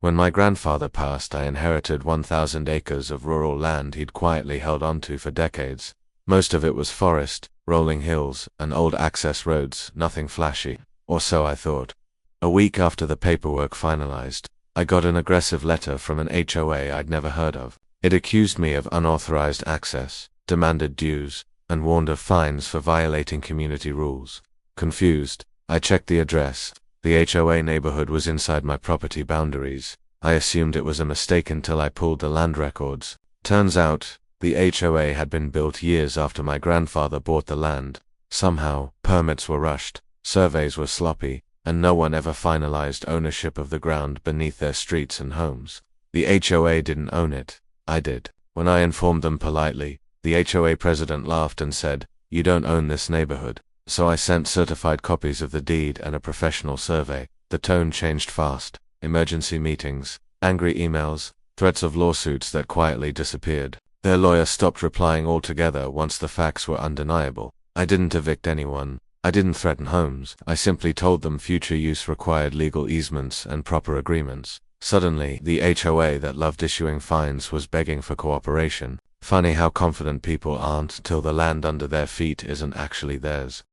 When my grandfather passed, I inherited 1,000 acres of rural land he'd quietly held onto for decades. Most of it was forest, rolling hills, and old access roads, nothing flashy. Or so I thought. A week after the paperwork finalized, I got an aggressive letter from an HOA I'd never heard of. It accused me of unauthorized access, demanded dues, and warned of fines for violating community rules. Confused, I checked the address. The HOA neighborhood was inside my property boundaries. I assumed it was a mistake until I pulled the land records. Turns out, the HOA had been built years after my grandfather bought the land. Somehow, permits were rushed, surveys were sloppy, and no one ever finalized ownership of the ground beneath their streets and homes. The HOA didn't own it. I did. When I informed them politely, the HOA president laughed and said, "You don't own this neighborhood." So I sent certified copies of the deed and a professional survey. The tone changed fast. Emergency meetings, angry emails, threats of lawsuits that quietly disappeared. Their lawyer stopped replying altogether once the facts were undeniable. I didn't evict anyone. I didn't threaten homes. I simply told them future use required legal easements and proper agreements. Suddenly, the HOA that loved issuing fines was begging for cooperation. Funny how confident people aren't till the land under their feet isn't actually theirs.